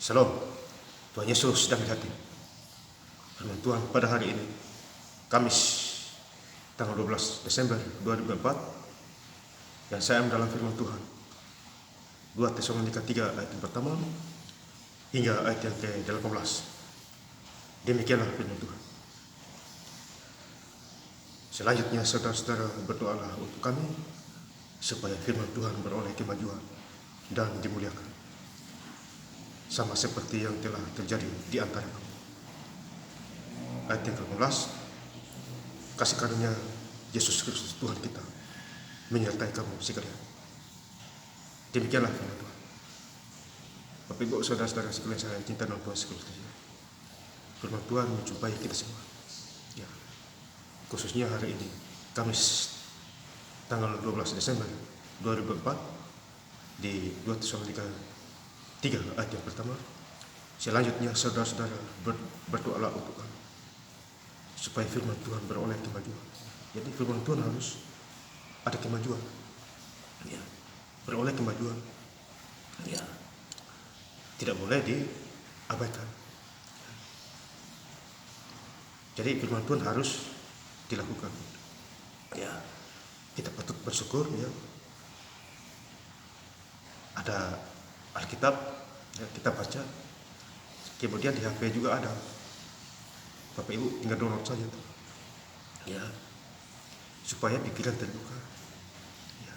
Shalom, Tuhan Yesus sedang di hati. Firman Tuhan pada hari ini, Kamis, tanggal 12 Desember 2024, yang saya dalam firman Tuhan, 2 Tesalonika 3 ayat yang pertama hingga ayat yang ke-18. Demikianlah firman Tuhan. Selanjutnya saudara-saudara berdoalah untuk kami, supaya firman Tuhan beroleh kemajuan dan dimuliakan, sama seperti yang telah terjadi di antara kamu. Ayat yang ke-18, kasih karunia Yesus Kristus Tuhan kita menyertai kamu sekalian. Demikianlah firman Tuhan. Bapak Ibu saudara-saudara sekalian saya cinta dan Tuhan sekalian, firman Tuhan menjumpai kita semua. Ya, khususnya hari ini, Kamis, tanggal 12 Desember 2024, di 2 Tesalonika 3 ayat yang pertama. Selanjutnya saudara-saudara berdoalah untuk kami, supaya firman Tuhan beroleh kemajuan. Jadi firman Tuhan harus ada kemajuan, ya, beroleh kemajuan, ya, tidak boleh diabaikan. Jadi firman Tuhan harus dilakukan. Ya, kita patut bersyukur, ya, ada Alkitab, ya, kita baca. Kemudian di HP juga ada. Bapak Ibu tinggal download saja tuh, ya, supaya pikiran terbuka, ya,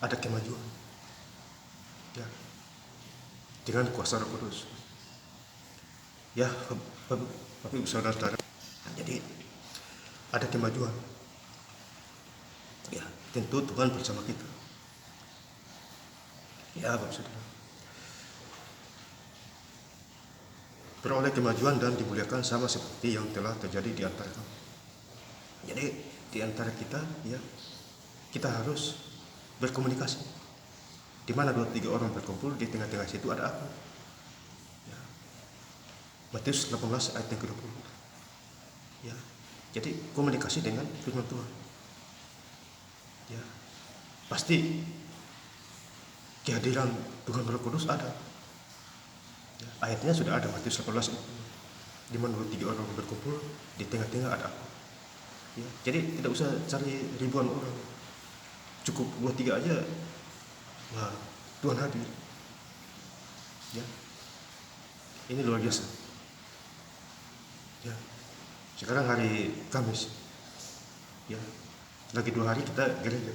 ada kemajuan, ya, dengan kuasa Roh Kudus. Ya, Bapak Ibu saudara-saudara, jadi ada kemajuan. Ya, tentu Tuhan bersama kita. Ya, Bapak Saudara, beroleh kemajuan dan dimuliakan sama seperti yang telah terjadi di antara kamu. Jadi di antara kita, ya, kita harus berkomunikasi. Di mana 2-3 orang berkumpul, di tengah-tengah situ ada aku. Ya. Matius 18 ayat yang ke-20. Ya. Jadi komunikasi dengan firman Tuhan. Ya. Pasti kehadiran Tuhan Roh Kudus ada. Ya, ayatnya sudah ada, Matius 18, di mana 2-3 orang berkumpul, di tengah-tengah ada aku. Ya, jadi tidak usah cari ribuan orang, cukup 2-3 aja, wah, Tuhan hadir. Ya, ini luar biasa. Ya, sekarang hari Kamis, ya, lagi 2 hari kita gereja,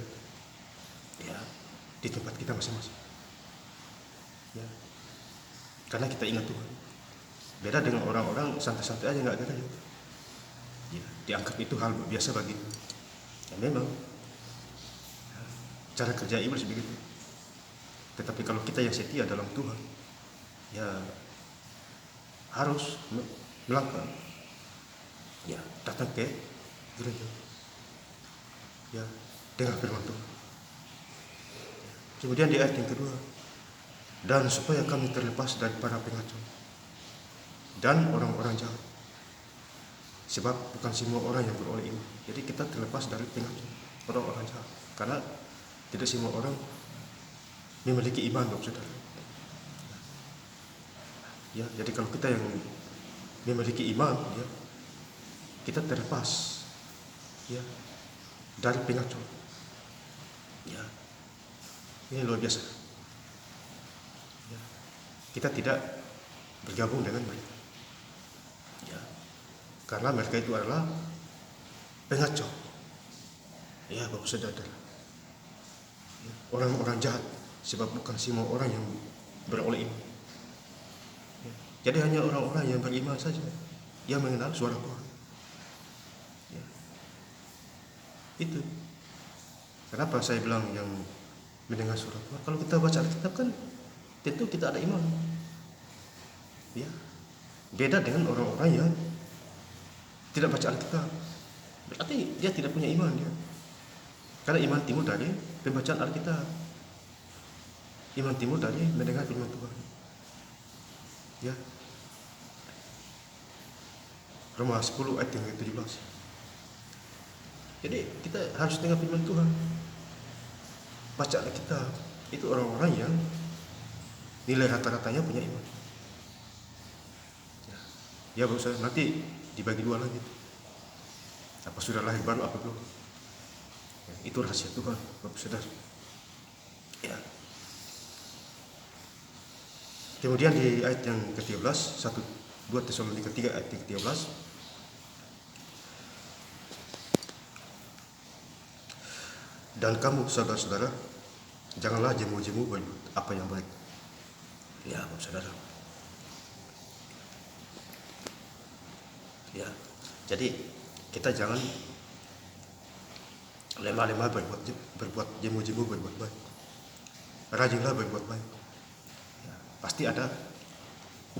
ya, di tempat kita masing-masing. Ya, karena kita ingat Tuhan. Beda dengan orang-orang santai-santai aja nggak gereja. Ya, dianggap itu hal biasa bagi. Ya, memang, ya, cara kerja iblis begitu. Tetapi kalau kita yang setia dalam Tuhan, ya, harus melangkah, ya, datang ke gereja, ya, dengan firman Tuhan. Kemudian di ayat yang kedua, dan supaya kami terlepas dari para pengacau dan orang-orang jahat, sebab bukan semua orang yang beroleh iman. Jadi kita terlepas dari pengacau, orang-orang jahat, karena tidak semua orang memiliki iman, Bapak Saudara. Ya, jadi kalau kita yang memiliki iman, ya, kita terlepas, ya, dari pengacau. Ya, ini luar biasa. Ya, kita tidak bergabung dengan mereka. Ya, karena mereka itu adalah pengacau. Ya, Bapak Saudara. Ya, orang-orang jahat, sebab bukan semua orang yang beroleh iman. Ya, jadi hanya orang-orang yang beriman saja yang mengenal suara Tuhan. Ya, itu. Kenapa saya bilang yang mendengar suara Tuhan? Kalau kita baca Alkitab kan tentu kita ada iman. Ya, beda dengan orang-orang yang tidak baca Alkitab. Berarti dia tidak punya iman, ya. Karena iman timbul dari pembacaan Alkitab. Iman timbul dari mendengar firman Tuhan. Ya. Roma 10 ayat yang ke-17. Jadi kita harus dengar firman Tuhan. Baca Alkitab. Itu orang-orang yang nilai rata-ratanya punya iman. Ya Bapak Saudara, nanti dibagi dua lagi. Apa sudah lahir baru apa belum? Ya, itu rahasia Tuhan Bapak Saudara. Ya. Kemudian di ayat yang ke-13, 2 Tesalonika 3 ayat ke-13, dan kamu saudara-saudara, janganlah jemu-jemu berbuat apa yang baik. Ya Bapak Saudara. Ya, jadi kita jangan lemah-lemah berbuat jemu-jemu berbuat baik. Rajinlah berbuat baik. Ya, pasti ada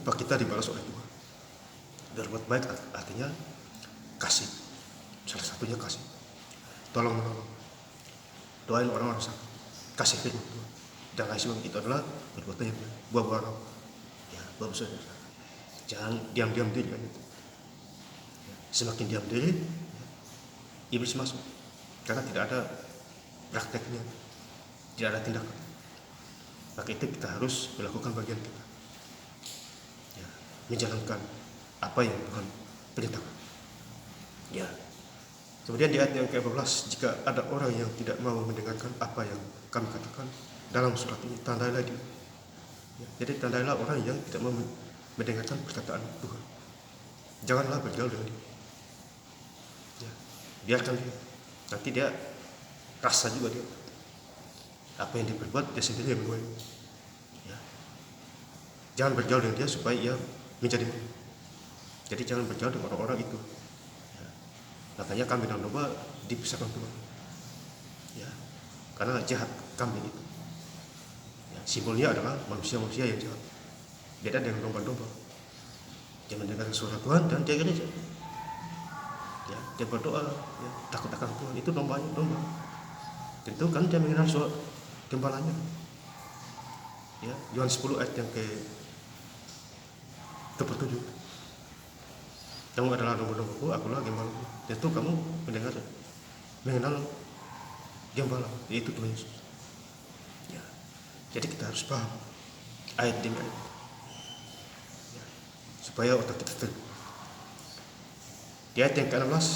upah kita dibalas oleh Tuhan. Berbuat baik artinya kasih. Salah satunya kasih. Tolong menolong. Doain orang-orang sakit. Kasih firman Tuhan. Dan lain sebagainya, itu adalah perbuatan yang baik. Buah-buah roh. Ya, Bapak Saudara. Jangan diam-diam diri kan itu. Semakin diam diri, iblis masuk. Karena tidak ada prakteknya, tidak ada tindakan. Maka itu kita harus melakukan bagian kita. Ya, menjalankan apa yang Tuhan perintahkan. Ya. Kemudian di ayat yang ke-14, jika ada orang yang tidak mau mendengarkan apa yang kami katakan dalam surat ini, tandailah dia. Ya, jadi tandailah orang yang tidak mau mendengarkan perkataan Tuhan. Janganlah bergaul dengan dia. Ya, biarkan dia. Nanti dia rasa juga dia. Apa yang diperbuat dia sendiri yang menuai. Ya. Jangan bergaul dengan dia supaya ia menjadi mulia. Jadi jangan bergaul dengan orang-orang itu. Ya. Makanya kambing dan domba dipisahkan Tuhan. Ya. Karena jahat kambing itu. Ya. Simbolnya adalah manusia-manusia yang jahat. Beda dengan domba-domba. Dia mendengar suara Tuhan dan dia gereja. Ya, dia berdoa, ya, takut akan Tuhan. Itu domba. Tentu kan dia mengenal suara gembalanya. Ya, Yohanes 10 ayat yang ke-7. Kamu adalah domba-dombaku, akulah gembalamu. Tentu kamu mengenal gembala, yaitu Tuhan Yesus. Ya. Jadi kita harus paham ayat demi ayat. Ya. Supaya otak kita terbuka. Di ayat yang ke-16,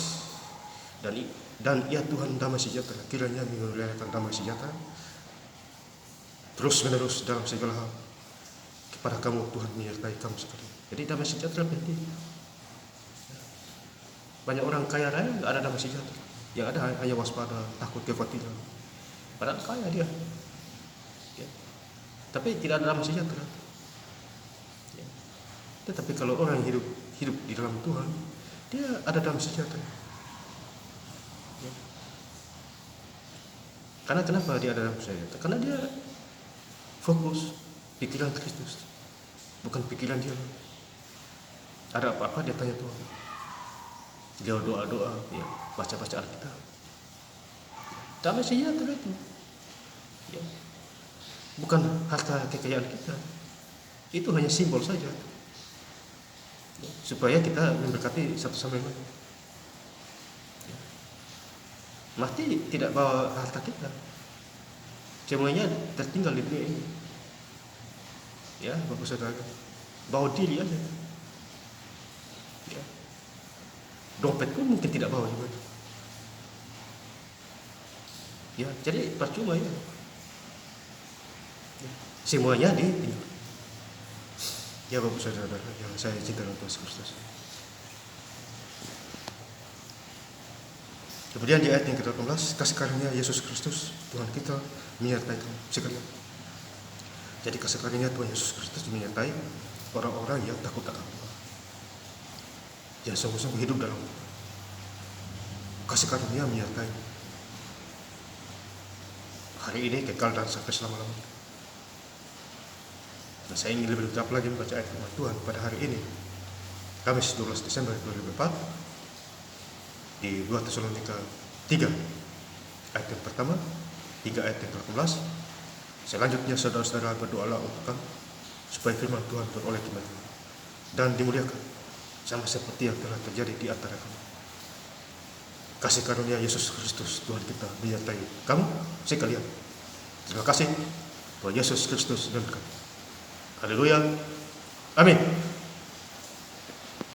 dan ia Tuhan damai sejahtera, kiranya menurunkan damai sejahtera terus menerus dalam segala hal kepada kamu, Tuhan menyertai kamu sekalian. Jadi damai sejahtera penting. Banyak orang kaya raya nggak ada damai sejahtera, yang ada hanya waspada, takut, kekhawatiran. Padahal kaya dia, ya. Tapi tidak ada damai sejahtera. Ya. Tetapi kalau orang hidup di dalam Tuhan, dia ada dalam sejahtera. Ya. Karena kenapa dia ada dalam sejahtera? Karena dia fokus pikiran Kristus, bukan pikiran dia. Ada apa-apa dia tanya Tuhan. Dia doa-doa, ya, baca-baca Alkitab. Damai sejahtera itu. Ya. Bukan harta kekayaan kita. Itu hanya simbol saja. Supaya kita memberkati satu sama lain. Ya. Mati tidak bawa harta kita, semuanya tertinggal di dunia ini. Ya, Bapak Saudara, bawa diri aja. Ya. Dompet pun mungkin tidak bawa juga. Ya, jadi percuma ya. Ya. Semuanya ditinggal. Ya Bapak Saudara yang saya cinta dalam Tuhan Kristus. Kemudian di ayat yang ke-18, kasih karunia Yesus Kristus Tuhan kita menyertai kamu sekalian. Jadi kasih karunia Tuhan Yesus Kristus menyertai orang-orang yang takut akan Tuhan, yang sungguh-sungguh hidup dalam Tuhan. Kasih karunia menyertai hari ini kekal dan sampai selama-lamanya. Nah, saya ingin lebih lengkap lagi membaca ayat firman Tuhan pada hari ini, Kamis 12 Desember 2004, di 2 Tesalonika 3 ayat yang pertama, 3 ayat yang ke-18. Selanjutnya saudara-saudara berdoalah untuk kami supaya firman Tuhan beroleh kemajuan dan dimuliakan sama seperti yang telah terjadi di antara kami. Kasih karunia Yesus Kristus Tuhan kita menyertai kamu sekalian. Terima kasih Tuhan Yesus Kristus dan kami. Haleluya. Amin.